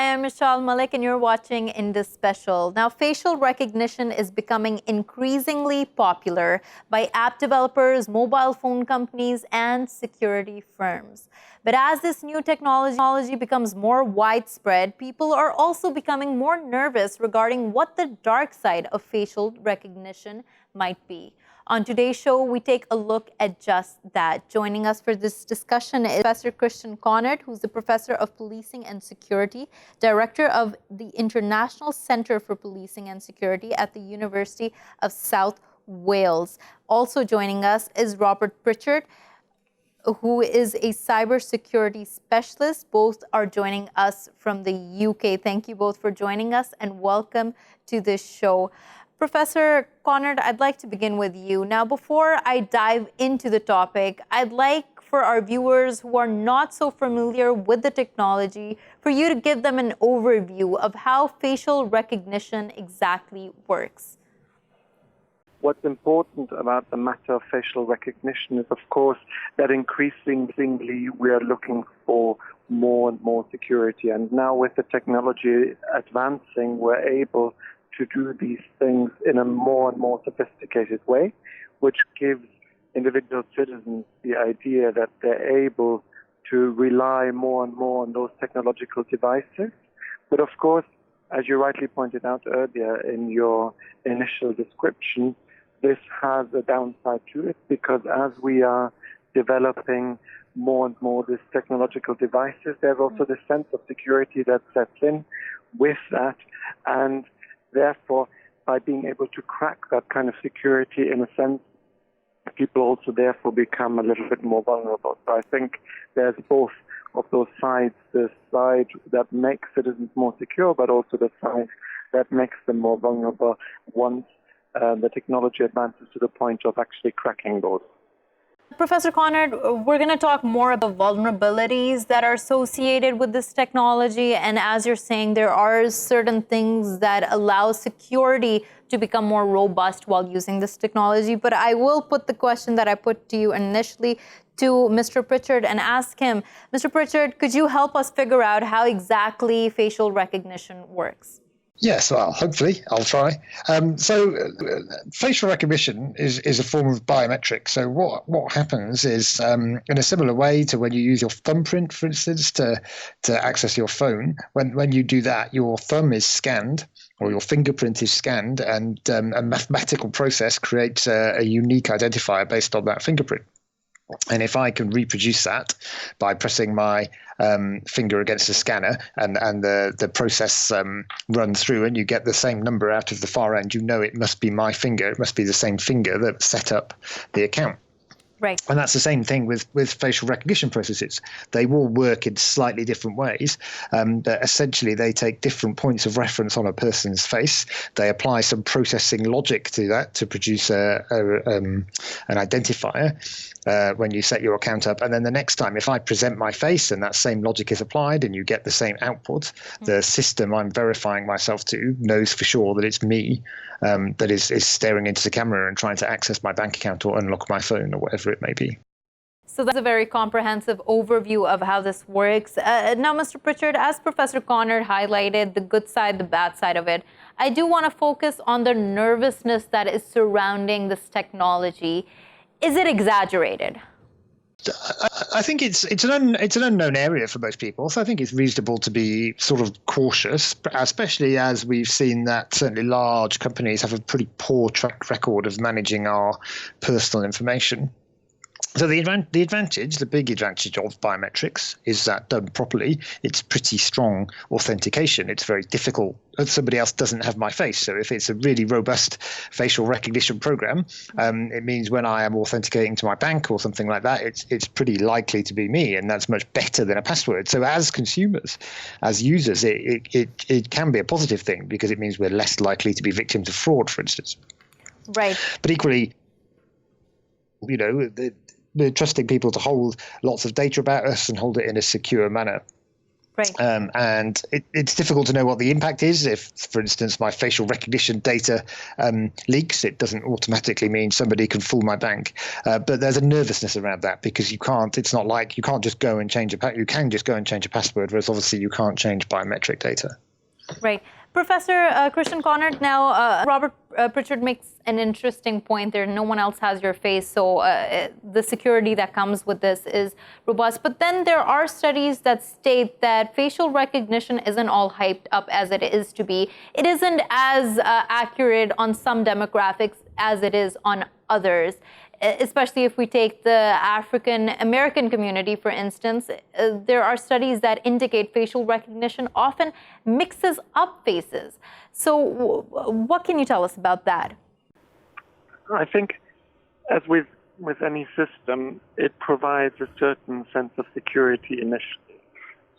Hi, I'm Meshal Malik, and you're watching Indus Special. Now, facial recognition is becoming increasingly popular by app developers, mobile phone companies, and security firms. But as this new technology becomes more widespread, people are also becoming more nervous regarding what the dark side of facial recognition might be. On today's show, we take a look at just that. Joining us for this discussion is Professor Kaunert, who's the Professor of Policing and Security, Director of the International Centre for Policing and Security at the University of South Wales. Also joining us is Robert Pritchard, who is a cybersecurity specialist. Both are joining us from the UK. Thank you both for joining us and welcome to this show. Professor Kaunert, I'd like to begin with you. Now, before I dive into the topic, I'd like for our viewers who are not so familiar with the technology, for you to give them an overview of how facial recognition exactly works. What's important about the matter of facial recognition is, of course, that increasingly we are looking for more and more security. And now with the technology advancing, we're able to do these things in a more and more sophisticated way, which gives individual citizens the idea that they're able to rely more and more on those technological devices. But of course, as you rightly pointed out earlier in your initial description, this has a downside to it, because as we are developing more and more these technological devices, there's also the sense of security that sets in with that. And therefore, by being able to crack that kind of security, in a sense, people also therefore become a little bit more vulnerable. So I think there's both of those sides, the side that makes citizens more secure, but also the side that makes them more vulnerable once the technology advances to the point of actually cracking those. Professor Kaunert, we're going to talk more about vulnerabilities that are associated with this technology. And as you're saying, there are certain things that allow security to become more robust while using this technology. But I will put the question that I put to you initially to Mr. Pritchard and ask him, Mr. Pritchard, could you help us figure out how exactly facial recognition works? Yes, well, hopefully I'll try. Facial recognition is a form of biometrics. So what happens is, in a similar way to when you use your thumbprint, for instance, to access your phone, when you do that, your thumb is scanned or your fingerprint is scanned, and a mathematical process creates a unique identifier based on that fingerprint. And if I can reproduce that by pressing my finger against the scanner and the process runs through and you get the same number out of the far end, you know it must be my finger. It must be the same finger that set up the account. Right. And that's the same thing with facial recognition processes. They will work in slightly different ways, but essentially they take different points of reference on a person's face. They apply some processing logic to that to produce an identifier when you set your account up. And then the next time, if I present my face and that same logic is applied and you get the same output, the system I'm verifying myself to knows for sure that it's me that is staring into the camera and trying to access my bank account or unlock my phone or whatever it may be. So that's a very comprehensive overview of how this works. Now, Mr. Pritchard, as Professor Kaunert highlighted, the good side, the bad side of it, I do want to focus on the nervousness that is surrounding this technology. Is it exaggerated? I think it's an unknown area for most people, so I think it's reasonable to be sort of cautious, especially as we've seen that certainly large companies have a pretty poor track record of managing our personal information. So the big advantage of biometrics is that done properly, it's pretty strong authentication. It's very difficult. Somebody else doesn't have my face. So if it's a really robust facial recognition program, it means when I am authenticating to my bank or something like that, it's pretty likely to be me. And that's much better than a password. So as consumers, as users, it can be a positive thing because it means we're less likely to be victims of fraud, for instance. Right. But equally, we're trusting people to hold lots of data about us and hold it in a secure manner. Right. And it's difficult to know what the impact is. If, for instance, my facial recognition data leaks, it doesn't automatically mean somebody can fool my bank. But there's a nervousness around that because it's not like you can't just go and change you can just go and change a password, whereas obviously you can't change biometric data. Right. Professor Christian Kaunert, now Robert Pritchard makes an interesting point there. No one else has your face, so the security that comes with this is robust. But then there are studies that state that facial recognition isn't all hyped up as it is to be. It isn't as accurate on some demographics as it is on others. Especially if we take the African American community, for instance, there are studies that indicate facial recognition often mixes up faces. So what can you tell us about that? I think, as with any system, it provides a certain sense of security initially.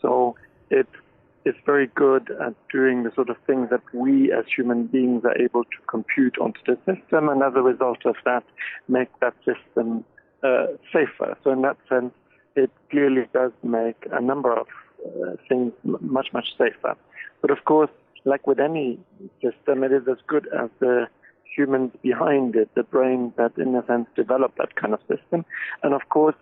So it's very good at doing the sort of things that we as human beings are able to compute onto the system, and as a result of that, make that system safer. So in that sense, it clearly does make a number of things much, much safer. But of course, like with any system, it is as good as the humans behind it, the brains that in a sense develop that kind of system. And of course,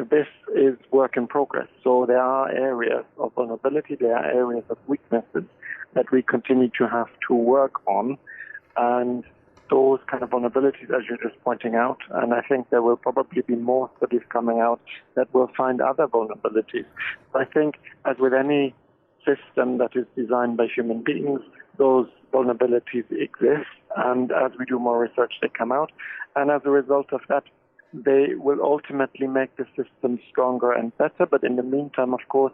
this is work in progress. So there are areas of vulnerability, there are areas of weaknesses that we continue to have to work on. And those kind of vulnerabilities, as you're just pointing out, and I think there will probably be more studies coming out that will find other vulnerabilities. I think, as with any system that is designed by human beings, those vulnerabilities exist, and as we do more research, they come out. And as a result of that, they will ultimately make the system stronger and better. But in the meantime, of course,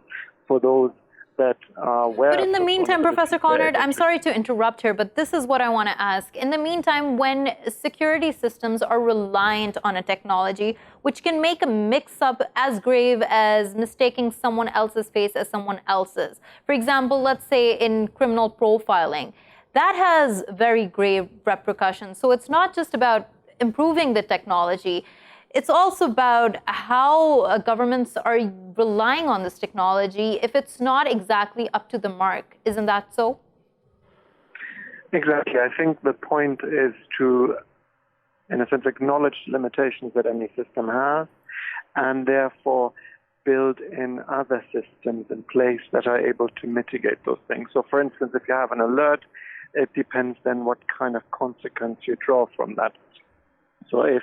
for those that are aware... But in the meantime, Professor Kaunert, I'm sorry to interrupt here, but this is what I want to ask. In the meantime, when security systems are reliant on a technology which can make a mix-up as grave as mistaking someone else's face as someone else's, for example, let's say in criminal profiling, that has very grave repercussions. So it's not just about improving the technology. It's also about how governments are relying on this technology if it's not exactly up to the mark. Isn't that so? Exactly. I think the point is to, in a sense, acknowledge limitations that any system has, and therefore build in other systems in place that are able to mitigate those things. So, for instance, if you have an alert, it depends then what kind of consequence you draw from that. So if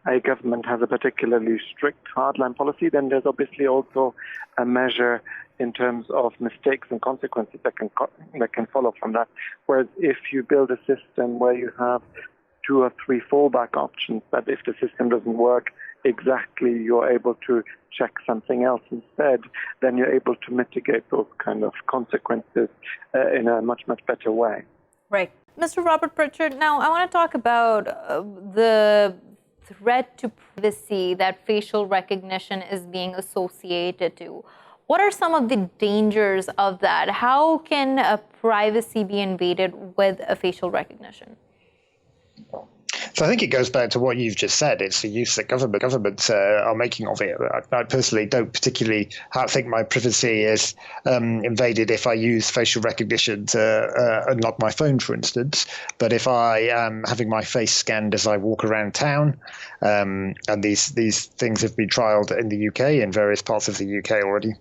a government has a particularly strict hardline policy, then there's obviously also a measure in terms of mistakes and consequences that can follow from that. Whereas if you build a system where you have 2 or 3 fallback options, that if the system doesn't work exactly, you're able to check something else instead, then you're able to mitigate those kind of consequences in a much, much better way. Right. Mr. Robert Pritchard, now I want to talk about the threat to privacy that facial recognition is being associated to. What are some of the dangers of that? How can privacy be invaded with a facial recognition? So I think it goes back to what you've just said. It's the use that governments are making of it. I personally don't particularly think my privacy is invaded if I use facial recognition to unlock my phone, for instance. But if I am having my face scanned as I walk around town, and these things have been trialed in the UK, in various parts of the UK already,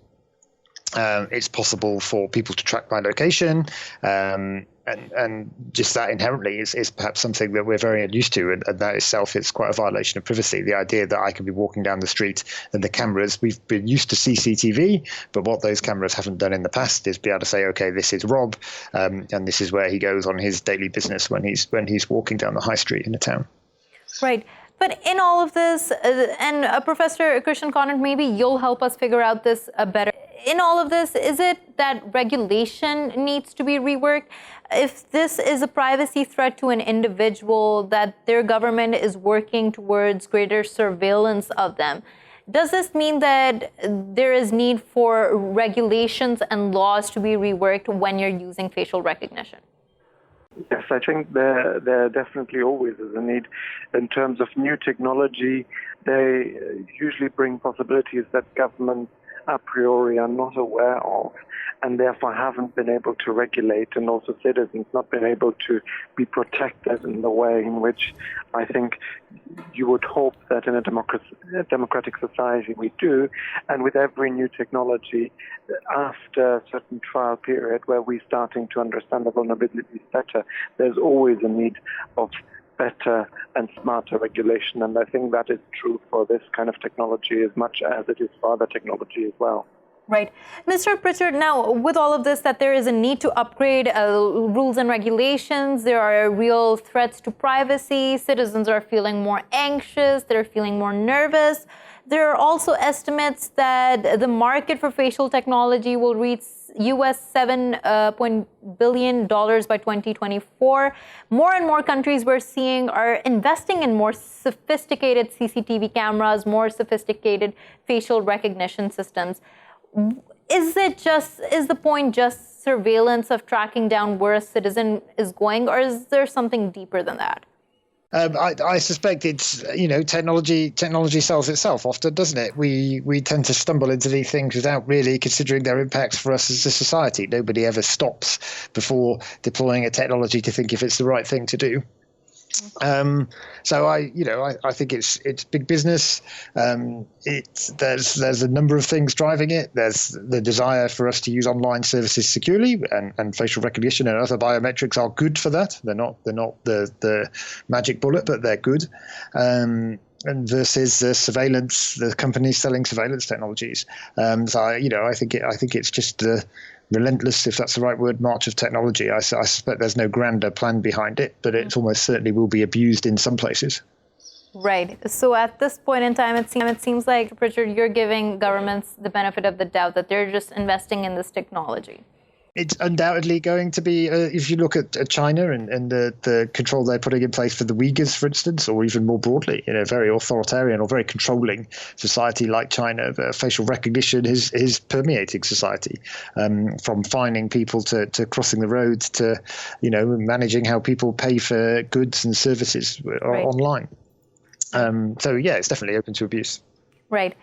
it's possible for people to track my location, and just that inherently is perhaps something that we're very unused to, and that itself is quite a violation of privacy. The idea that I can be walking down the street and the cameras, we've been used to CCTV, but what those cameras haven't done in the past is be able to say, okay, this is Rob, and this is where he goes on his daily business when he's walking down the high street in a town. Right. But in all of this, and Professor Christian Kaunert, maybe you'll help us figure out this better. In all of this, is it that regulation needs to be reworked? If this is a privacy threat to an individual, that their government is working towards greater surveillance of them, does this mean that there is need for regulations and laws to be reworked when you're using facial recognition? Yes, I think there definitely always is a need. In terms of new technology, they usually bring possibilities that governments a priori are not aware of, and therefore haven't been able to regulate, and also citizens not been able to be protected in the way in which I think you would hope that in a democratic society we do. And with every new technology, after a certain trial period where we're starting to understand the vulnerabilities better, there's always a need of better and smarter regulation. And I think that is true for this kind of technology as much as it is for other technology as well. Right. Mr. Pritchard, now, with all of this, that there is a need to upgrade rules and regulations, there are real threats to privacy, citizens are feeling more anxious, they're feeling more nervous. There are also estimates that the market for facial technology will reach US $7 billion by 2024. More and more countries we're seeing are investing in more sophisticated CCTV cameras, more sophisticated facial recognition systems. Is the point just surveillance of tracking down where a citizen is going, or is there something deeper than that? I suspect it's, technology sells itself often, doesn't it? We tend to stumble into these things without really considering their impacts for us as a society. Nobody ever stops before deploying a technology to think if it's the right thing to do. So I think it's big business. There's a number of things driving it. There's the desire for us to use online services securely, and facial recognition and other biometrics are good for that. They're not the magic bullet, but they're good. And versus the surveillance, the companies selling surveillance technologies. So I think it's just the relentless, if that's the right word, march of technology. I suspect there's no grander plan behind it, but it almost certainly will be abused in some places. Right. So at this point in time, it seems like, Pritchard, you're giving governments the benefit of the doubt that they're just investing in this technology. It's undoubtedly going to be, if you look at China and the control they're putting in place for the Uyghurs, for instance, or even more broadly, in a very authoritarian or very controlling society like China, facial recognition is permeating society, from fining people to crossing the road to, managing how people pay for goods and services online. So, yeah, it's definitely open to abuse. Right.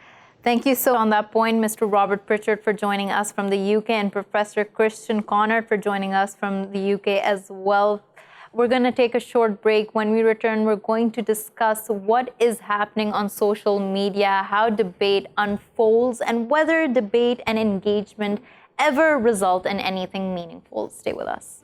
Thank you so much on that point, Mr. Robert Pritchard, for joining us from the UK, and Professor Christian Kaunert for joining us from the UK as well. We're going to take a short break. When we return, we're going to discuss what is happening on social media, how debate unfolds, and whether debate and engagement ever result in anything meaningful. Stay with us.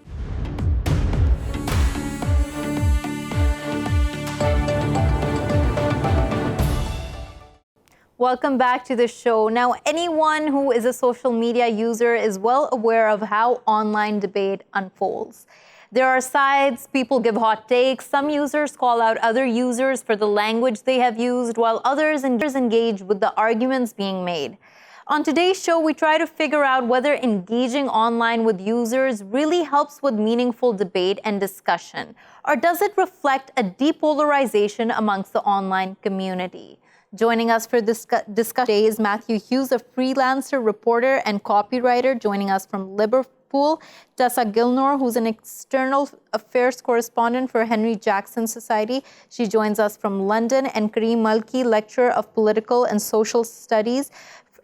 Welcome back to the show. Now, anyone who is a social media user is well aware of how online debate unfolds. There are sides, people give hot takes, some users call out other users for the language they have used, while others engage with the arguments being made. On today's show, we try to figure out whether engaging online with users really helps with meaningful debate and discussion, or does it reflect a depolarization amongst the online community? Joining us for this discussion today is Matthew Hughes, a freelancer, reporter, and copywriter, joining us from Liverpool. Tessa Glinoer, who's an external affairs correspondent for Henry Jackson Society. She joins us from London. And Kareem Maliki, lecturer of political and social studies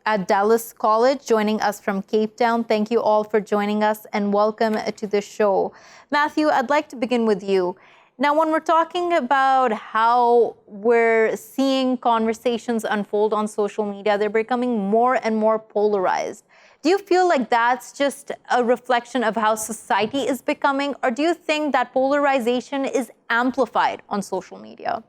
at Dallas College, joining us from Cape Town. Thank you all for joining us, and welcome to the show. Matthew, I'd like to begin with you. Now, when we're talking about how we're seeing conversations unfold on social media, they're becoming more and more polarized. Do you feel like that's just a reflection of how society is becoming, or do you think that polarization is amplified on social media?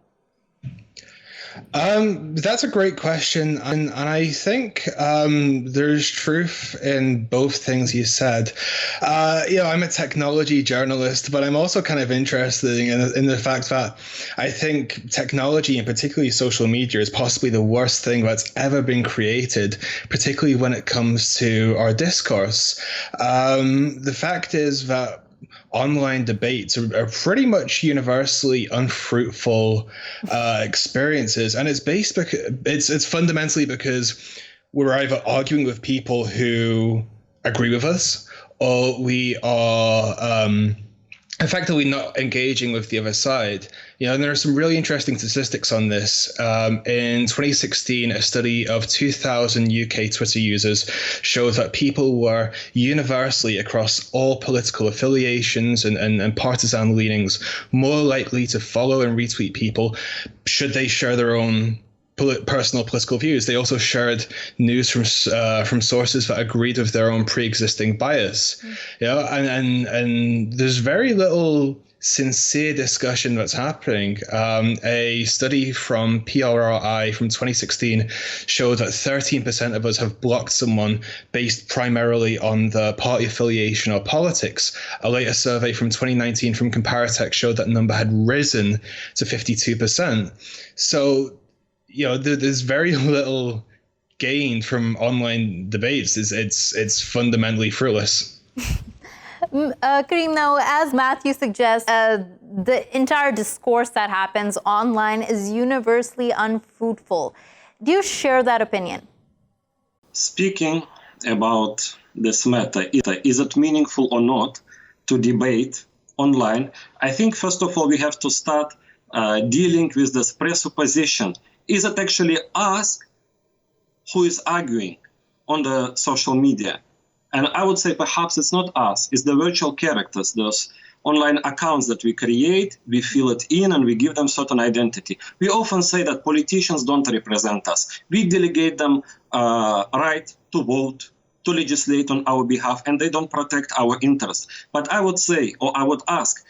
That's a great question, and I think there's truth in both things you said. I'm a technology journalist, but I'm also kind of interested in the fact that I think technology, and particularly social media, is possibly the worst thing that's ever been created, particularly when it comes to our discourse. The fact is that online debates are pretty much universally unfruitful experiences, and it's fundamentally because we're either arguing with people who agree with us, or we are effectively not engaging with the other side. And there are some really interesting statistics on this. In 2016, a study of 2,000 UK Twitter users showed that people were universally, across all political affiliations and partisan leanings, more likely to follow and retweet people should they share their own personal political views. They also shared news from sources that agreed with their own pre-existing bias. And there's very little sincere discussion that's happening. A study from PRI from 2016 showed that 13% of us have blocked someone based primarily on the party affiliation or politics. A later survey from 2019 from Comparatech showed that number had risen to 52%. So there's very little gained from online debates. It's fundamentally fruitless. Kareem, now, as Matthew suggests, the entire discourse that happens online is universally unfruitful. Do you share that opinion? Speaking about this matter, is it meaningful or not to debate online? I think, first of all, we have to start dealing with this presupposition. Is it actually us who is arguing on the social media? And I would say perhaps it's not us, it's the virtual characters, those online accounts that we create, we fill it in, and we give them certain identity. We often say that politicians don't represent us. We delegate them right to vote, to legislate on our behalf, and they don't protect our interests. But I would say, or I would ask,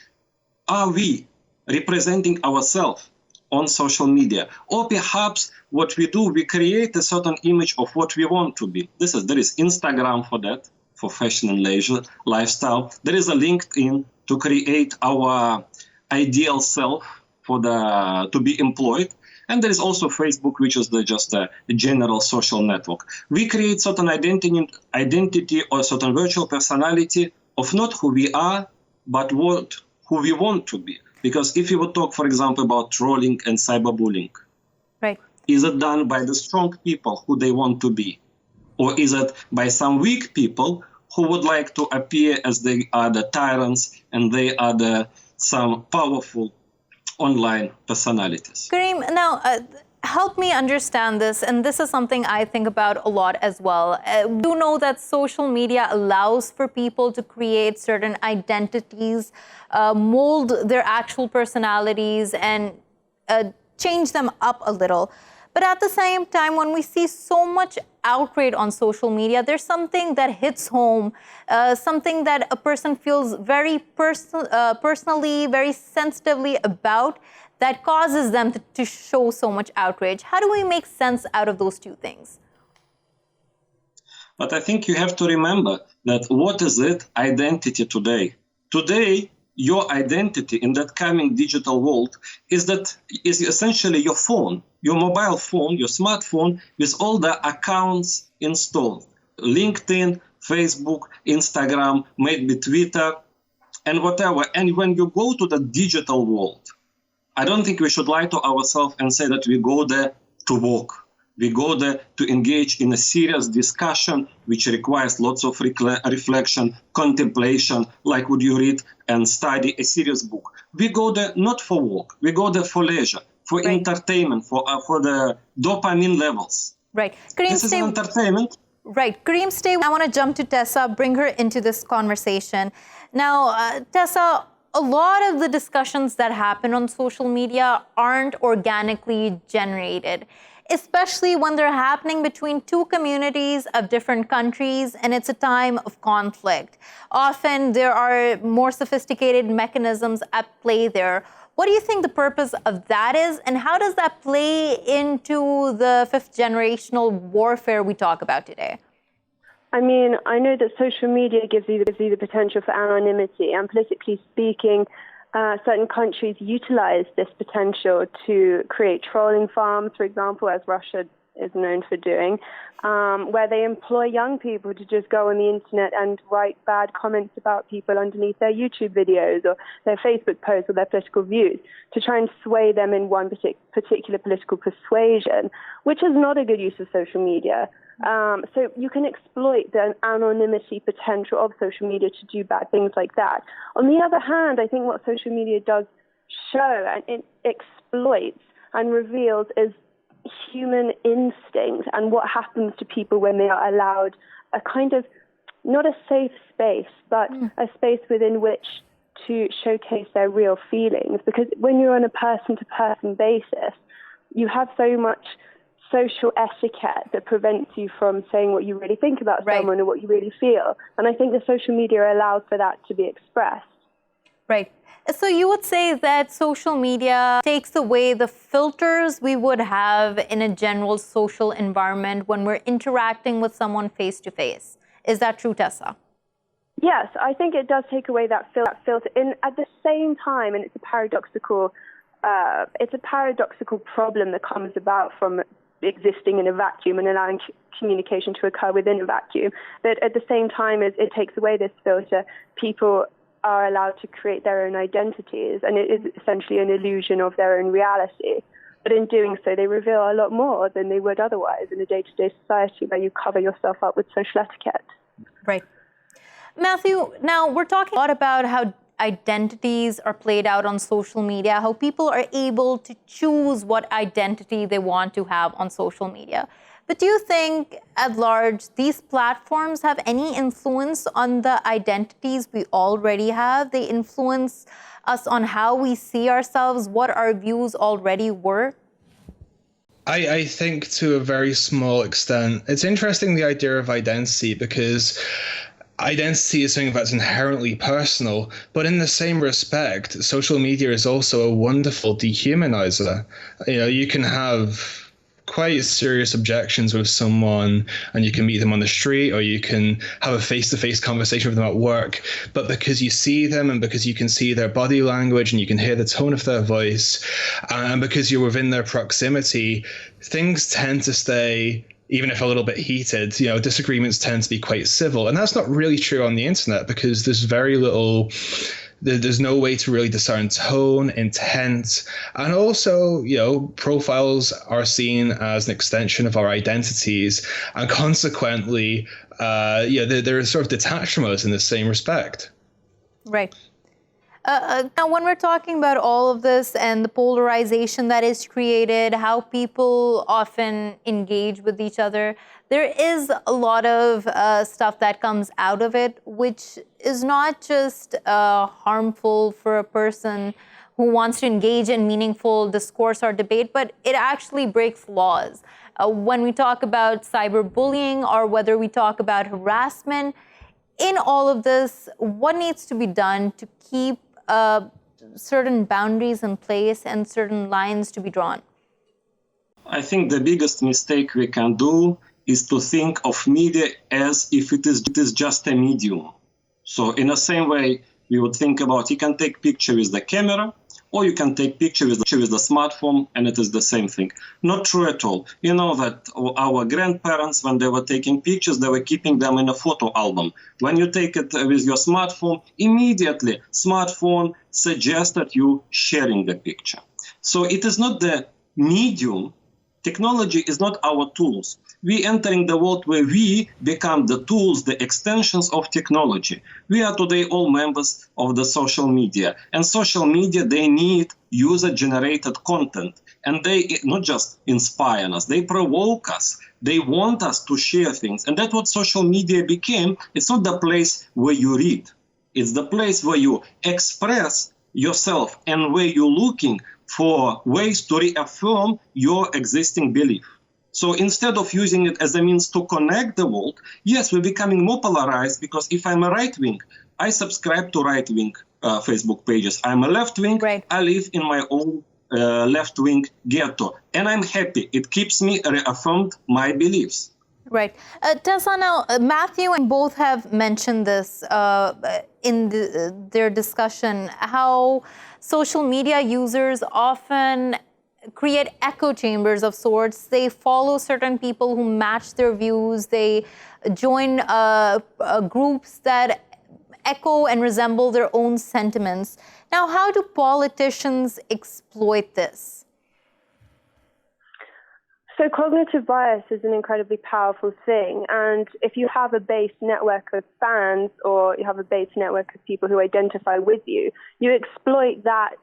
are we representing ourselves on social media? Or perhaps what we do, we create a certain image of what we want to be. There is Instagram for that, for fashion and leisure, lifestyle. There is a LinkedIn to create our ideal self to be employed. And there is also Facebook, which is just a general social network. We create certain identity or certain virtual personality of not who we are, but who we want to be. Because if you would talk, for example, about trolling and cyberbullying, right, is it done by the strong people who they want to be? Or is it by some weak people who would like to appear as they are the tyrants and they are some powerful online personalities? Kareem, now help me understand this, and this is something I think about a lot as well. You know that social media allows for people to create certain identities, mold their actual personalities, and change them up a little. But at the same time, when we see so much outrage on social media, there's something that hits home, something that a person feels very personally, very sensitively about, that causes them to show so much outrage. How do we make sense out of those two things? But I think you have to remember that what is it? Identity today. Today, your identity in that coming digital world is essentially your phone, your mobile phone, your smartphone with all the accounts installed. LinkedIn, Facebook, Instagram, maybe Twitter, and whatever. And when you go to the digital world, I don't think we should lie to ourselves and say that we go there to work. We go there to engage in a serious discussion, which requires lots of reflection, contemplation, like would you read and study a serious book. We go there not for work. We go there for leisure, for entertainment, for the dopamine levels. Right. Kareem, this is entertainment. Right. Kareem, stay. I want to jump to Tessa, bring her into this conversation. Now, Tessa, a lot of the discussions that happen on social media aren't organically generated, especially when they're happening between two communities of different countries and it's a time of conflict. Often there are more sophisticated mechanisms at play there. What do you think the purpose of that is, and how does that play into the fifth generational warfare we talk about today? I mean, I know that social media gives you the potential for anonymity, and politically speaking, certain countries utilize this potential to create trolling farms, for example, as Russia is known for doing, where they employ young people to just go on the internet and write bad comments about people underneath their YouTube videos or their Facebook posts or their political views to try and sway them in one particular political persuasion, which is not a good use of social media. So you can exploit the anonymity potential of social media to do bad things like that. On the other hand, I think what social media does show and it exploits and reveals is human instinct and what happens to people when they are allowed a kind of, not a safe space, but a space within which to showcase their real feelings. Because when you're on a person-to-person basis, you have so much social etiquette that prevents you from saying what you really think about someone or what you really feel. And I think the social media allows for that to be expressed. Right. So you would say that social media takes away the filters we would have in a general social environment when we're interacting with someone face to face. Is that true, Tessa? Yes, I think it does take away that filter. At the same time, and it's a paradoxical problem that comes about from existing in a vacuum and allowing communication to occur within a vacuum. But at the same time, as it takes away this filter, people are allowed to create their own identities, and it is essentially an illusion of their own reality. But in doing so, they reveal a lot more than they would otherwise in a day-to-day society where you cover yourself up with social etiquette. Right. Matthew, now we're talking a lot about how identities are played out on social media, how people are able to choose what identity they want to have on social media. But do you think, at large, these platforms have any influence on the identities we already have? They influence us on how we see ourselves, what our views already were? I think to a very small extent. It's interesting, the idea of identity, because identity is something that's inherently personal, but in the same respect, social media is also a wonderful dehumanizer. You know, you can have quite serious objections with someone and you can meet them on the street, or you can have a face-to-face conversation with them at work, but because you see them and because you can see their body language and you can hear the tone of their voice, and because you're within their proximity, things tend to stay, even if a little bit heated, you know, disagreements tend to be quite civil. And that's not really true on the internet, because there's there's no way to really discern tone, intent, and also, you know, profiles are seen as an extension of our identities, and consequently, they're sort of detached from us in the same respect. Right. Now, when we're talking about all of this and the polarization that is created, how people often engage with each other, there is a lot of stuff that comes out of it, which is not just harmful for a person who wants to engage in meaningful discourse or debate, but it actually breaks laws. When we talk about cyberbullying or whether we talk about harassment, in all of this, what needs to be done to keep certain boundaries in place and certain lines to be drawn? I think the biggest mistake we can do is to think of media as if it is just a medium. So in the same way, we would think about, you can take picture with the camera, or you can take picture with the smartphone, and it is the same thing. Not true at all. You know that our grandparents, when they were taking pictures, they were keeping them in a photo album. When you take it with your smartphone, immediately smartphone suggested you sharing the picture. So it is not the medium. Technology is not our tools. We entering the world where we become the tools, the extensions of technology. We are today all members of the social media. And social media, they need user-generated content. And they not just inspire us, they provoke us. They want us to share things. And that's what social media became. It's not the place where you read. It's the place where you express yourself and where you're looking for ways to reaffirm your existing belief. So instead of using it as a means to connect the world, yes, we're becoming more polarized, because if I'm a right-wing, I subscribe to right-wing Facebook pages. I'm a left-wing, right. I live in my own left-wing ghetto, and I'm happy. It keeps me reaffirmed my beliefs. Right. Tessa, now, Matthew and both have mentioned this in their discussion, how social media users often create echo chambers of sorts. They follow certain people who match their views. They join groups that echo and resemble their own sentiments. Now, how do politicians exploit this? So cognitive bias is an incredibly powerful thing. And if you have a base network of fans or you have a base network of people who identify with you, you exploit that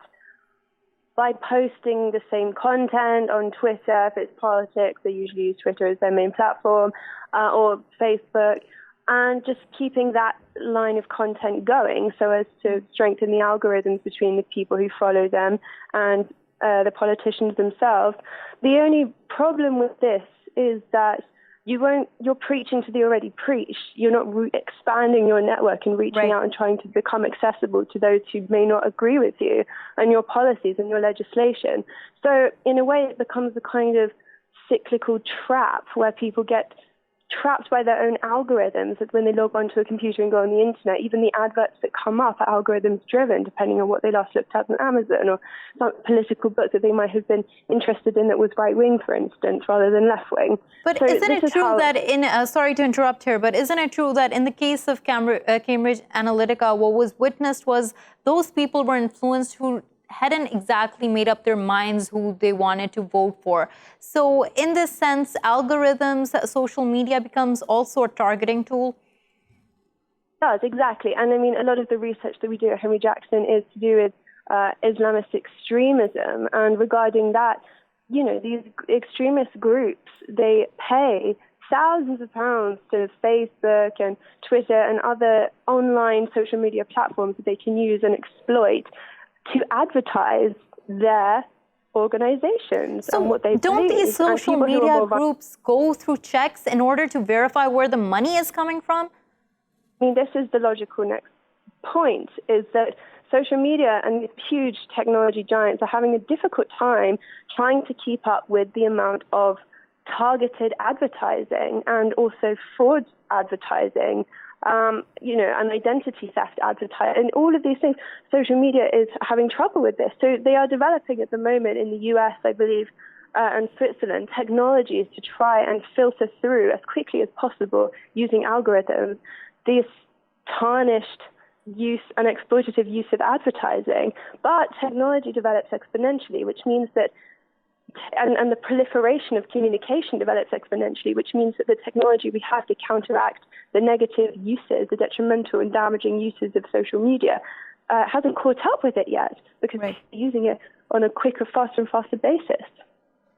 by posting the same content on Twitter. If it's politics, they usually use Twitter as their main platform, or Facebook, and just keeping that line of content going so as to strengthen the algorithms between the people who follow them and the politicians themselves. The only problem with this is that you're preaching to the already preached. You're not expanding your network and reaching out and trying to become accessible to those who may not agree with you and your policies and your legislation. So in a way, it becomes a kind of cyclical trap where people get trapped by their own algorithms. That when they log onto a computer and go on the internet, even the adverts that come up are algorithms driven, depending on what they last looked at on Amazon, or some political book that they might have been interested in that was right wing, for instance, rather than left wing. But so isn't it true that sorry to interrupt here, but isn't it true that in the case of Cambridge Analytica, what was witnessed was those people were influenced who hadn't exactly made up their minds who they wanted to vote for. So in this sense, algorithms, social media becomes also a targeting tool? It does, exactly. And I mean, a lot of the research that we do at Henry Jackson is to do with Islamist extremism. And regarding that, these extremist groups, they pay thousands of pounds to Facebook and Twitter and other online social media platforms that they can use and exploit to advertise their organizations and what they believe. Don't these social media groups go through checks in order to verify where the money is coming from? I mean, this is the logical next point, is that social media and these huge technology giants are having a difficult time trying to keep up with the amount of targeted advertising and also fraud advertising, and identity theft advertising, and all of these things. Social media is having trouble with this. So they are developing at the moment in the US, I believe, and Switzerland, technologies to try and filter through as quickly as possible using algorithms these tarnished use and exploitative use of advertising. But technology develops exponentially, which means that and the proliferation of communication develops exponentially, which means that the technology we have to counteract the negative uses, the detrimental and damaging uses of social media, hasn't caught up with it yet, because we're using it on a quicker, faster and faster basis.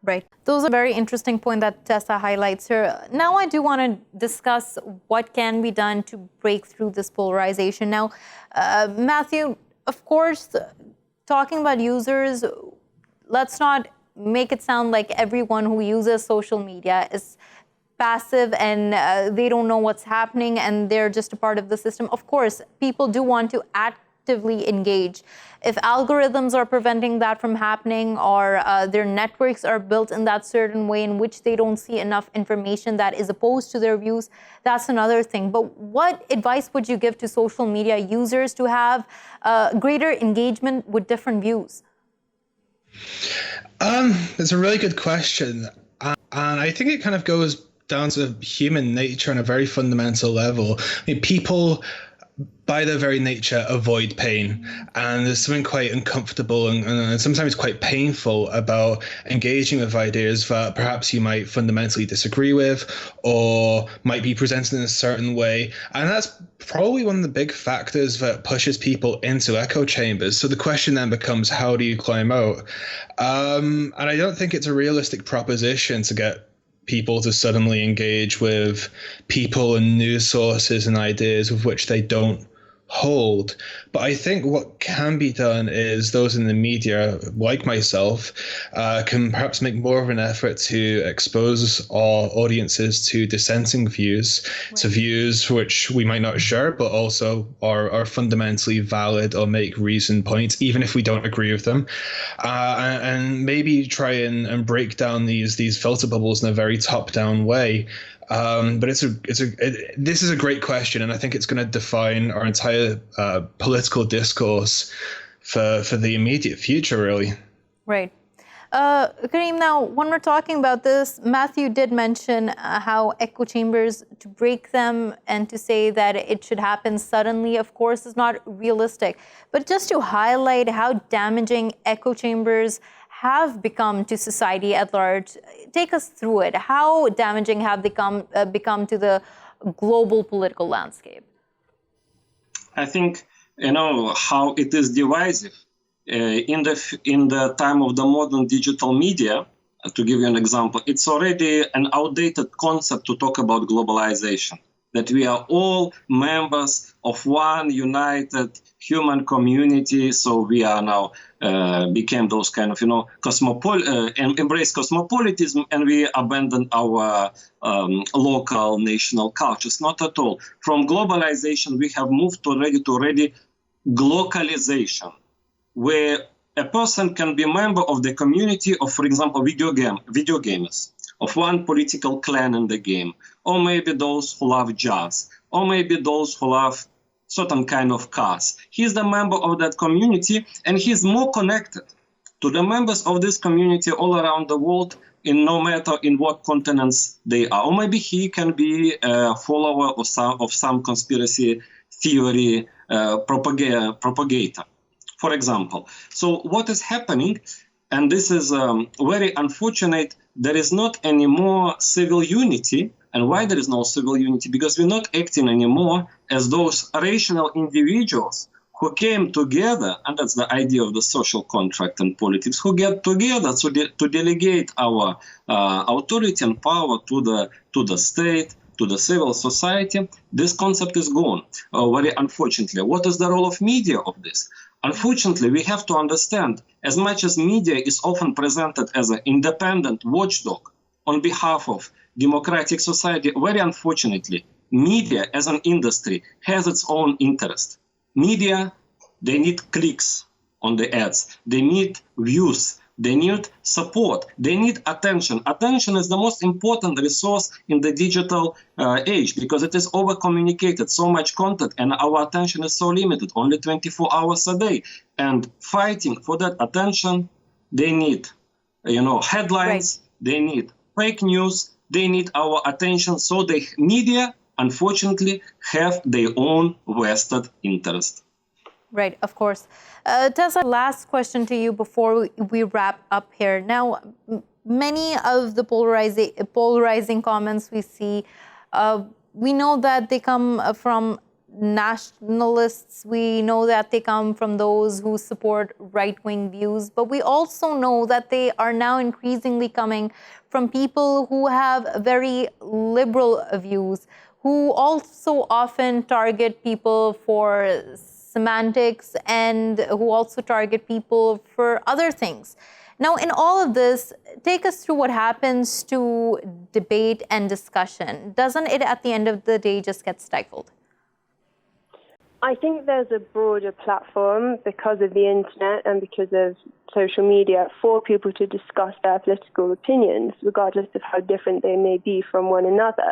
Right. Those are very interesting point that Tessa highlights here. Now I do want to discuss what can be done to break through this polarization. Now, Matthew, of course, talking about users, let's not make it sound like everyone who uses social media is passive and they don't know what's happening and they're just a part of the system. Of course, people do want to actively engage. If algorithms are preventing that from happening, or their networks are built in that certain way in which they don't see enough information that is opposed to their views, that's another thing. But what advice would you give to social media users to have greater engagement with different views? It's a really good question. And I think it kind of goes down to human nature on a very fundamental level. I mean, people, by their very nature, avoid pain. And there's something quite uncomfortable and sometimes quite painful about engaging with ideas that perhaps you might fundamentally disagree with or might be presented in a certain way. And that's probably one of the big factors that pushes people into echo chambers. So the question then becomes, how do you climb out? And I don't think it's a realistic proposition to get people to suddenly engage with people and news sources and ideas with which they don't hold. But I think what can be done is those in the media, like myself, can perhaps make more of an effort to expose our audiences to dissenting views, to views which we might not share, but also are fundamentally valid or make reasoned points, even if we don't agree with them. And maybe try and break down these filter bubbles in a very top-down way. But this is a great question, and I think it's going to define our entire political discourse for the immediate future, really. Right. Kareem, now, when we're talking about this, Matthew did mention how echo chambers, to break them and to say that it should happen suddenly, of course, is not realistic. But just to highlight how damaging echo chambers have become to society at large, take us through it. How damaging have they become to the global political landscape? I think, how it is divisive. In the time of the modern digital media, to give you an example, it's already an outdated concept to talk about globalization, that we are all members of one united human community. So we are now became those kind of, embrace cosmopolitanism, and we abandon our local national cultures. Not at all. From globalization, we have moved already glocalization, where a person can be a member of the community of, for example, video gamers, of one political clan in the game, or maybe those who love jazz, or maybe those who love certain kind of cars. He's the member of that community, and he's more connected to the members of this community all around the world, in no matter in what continents they are. Or maybe he can be a follower of some conspiracy theory propagator, for example. So what is happening, and this is very unfortunate, there is not anymore civil unity. And why there is no civil unity? Because we're not acting anymore as those rational individuals who came together, and that's the idea of the social contract in politics, who get together to delegate our authority and power to the state, to the civil society. This concept is gone, very unfortunately. What is the role of media of this? Unfortunately, we have to understand, as much as media is often presented as an independent watchdog on behalf of democratic society, very unfortunately, media as an industry has its own interest. Media, they need clicks on the ads. They need views. They need support. They need attention. Attention is the most important resource in the digital age, because it is over-communicated, so much content, and our attention is so limited, only 24 hours a day. And fighting for that attention, they need, headlines, right. They need fake news, they need our attention. So the media, unfortunately, have their own vested interest. Right, of course. Tessa, last question to you before we wrap up here. Now, many of the polarizing comments we see, we know that they come from nationalists. We know that they come from those who support right-wing views. But we also know that they are now increasingly coming from people who have very liberal views, who also often target people for semantics and who also target people for other things. Now, in all of this, take us through what happens to debate and discussion. Doesn't it, at the end of the day, just get stifled? I think there's a broader platform because of the internet and because of social media for people to discuss their political opinions, regardless of how different they may be from one another.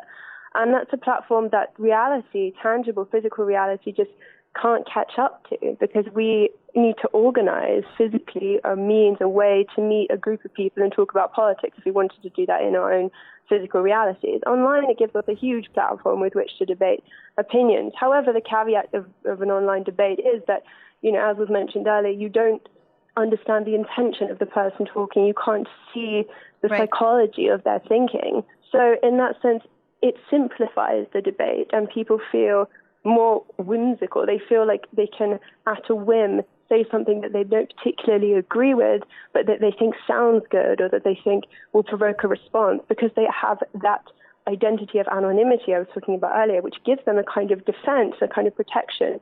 And that's a platform that reality, tangible, physical reality, just can't catch up to, because we need to organize physically a means, a way to meet a group of people and talk about politics if we wanted to do that in our own physical realities. Online, it gives us a huge platform with which to debate opinions. However, the caveat of an online debate is that, as was mentioned earlier, you don't understand the intention of the person talking. You can't see the psychology of their thinking. So in that sense, it simplifies the debate and people feel more whimsical. They feel like they can, at a whim, say something that they don't particularly agree with, but that they think sounds good or that they think will provoke a response, because they have that identity of anonymity I was talking about earlier, which gives them a kind of defense, a kind of protection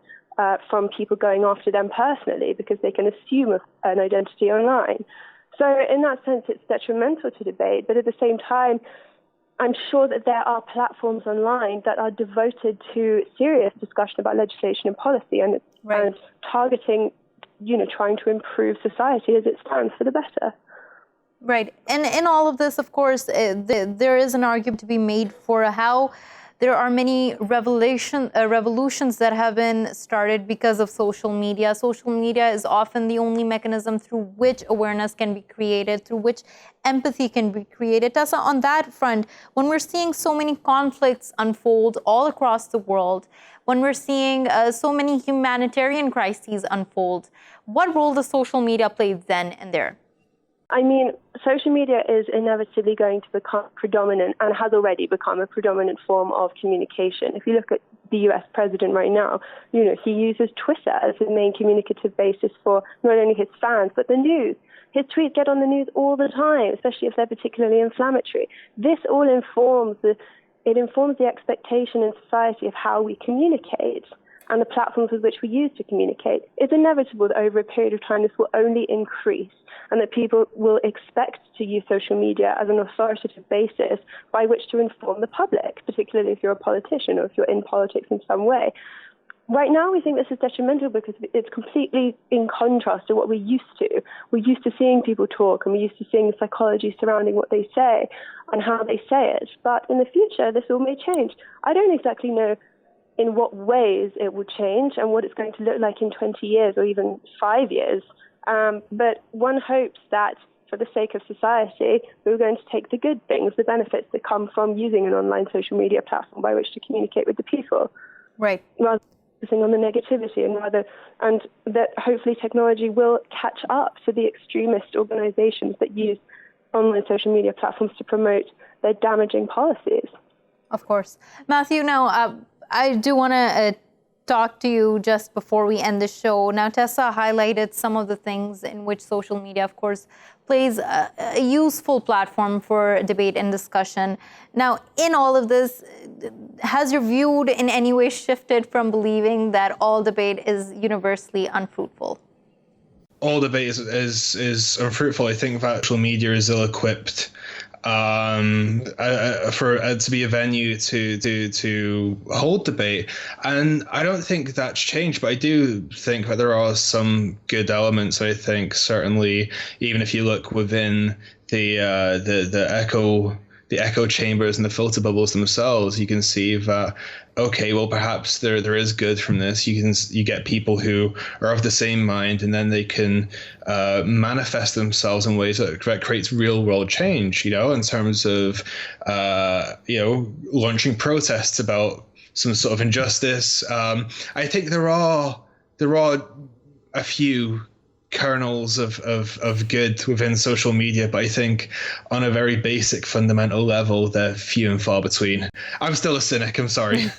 from people going after them personally, because they can assume an identity online. So in that sense, it's detrimental to debate, but at the same time, I'm sure that there are platforms online that are devoted to serious discussion about legislation and policy and targeting, trying to improve society as it stands for the better. Right. And in all of this, of course, there is an argument to be made for how there are many revolutions that have been started because of social media. Social media is often the only mechanism through which awareness can be created, through which empathy can be created. Tessa, on that front, when we're seeing so many conflicts unfold all across the world, when we're seeing so many humanitarian crises unfold, what role does social media play then and there? I mean, social media is inevitably going to become predominant and has already become a predominant form of communication. If you look at the US president right now, he uses Twitter as his main communicative basis for not only his fans, but the news. His tweets get on the news all the time, especially if they're particularly inflammatory. This all informs the expectation in society of how we communicate and the platforms with which we use to communicate. It's inevitable that over a period of time this will only increase, and that people will expect to use social media as an authoritative basis by which to inform the public, particularly if you're a politician or if you're in politics in some way. Right now, we think this is detrimental because it's completely in contrast to what we're used to. We're used to seeing people talk, and we're used to seeing the psychology surrounding what they say and how they say it. But in the future, this all may change. I don't exactly know in what ways it will change and what it's going to look like in 20 years or even 5 years. But one hopes that for the sake of society, we're going to take the good things, the benefits that come from using an online social media platform by which to communicate with the people. Right. Rather than focusing on the negativity, and that hopefully technology will catch up to the extremist organizations that use online social media platforms to promote their damaging policies. Of course. Matthew, now, I do want to talk to you just before we end the show. Now, Tessa highlighted some of the things in which social media, of course, plays a useful platform for debate and discussion. Now, in all of this, has your view in any way shifted from believing that all debate is universally unfruitful? All debate is unfruitful. I think that social media is ill-equipped to be a venue to hold debate, and I don't think that's changed. But I do think that there are some good elements. I think certainly, even if you look within the echo chambers and the filter bubbles themselves, you can see that, okay, well, perhaps there is good from this. You get people who are of the same mind, and then they can manifest themselves in ways that creates real world change, in terms of, launching protests about some sort of injustice. I think there are a few kernels of good within social media, but I think on a very basic fundamental level, they're few and far between. I'm still a cynic, I'm sorry.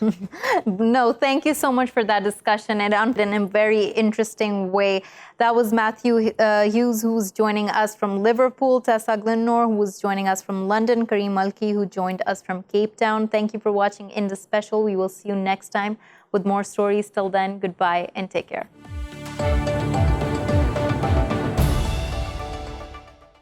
No, thank you so much for that discussion, and in a very interesting way. That was Matthew Hughes, who's joining us from Liverpool, Tessa Glinoer, who's joining us from London, Kareem Maliki, who joined us from Cape Town. Thank you for watching Indus Special. We will see you next time with more stories. Till then, goodbye and take care.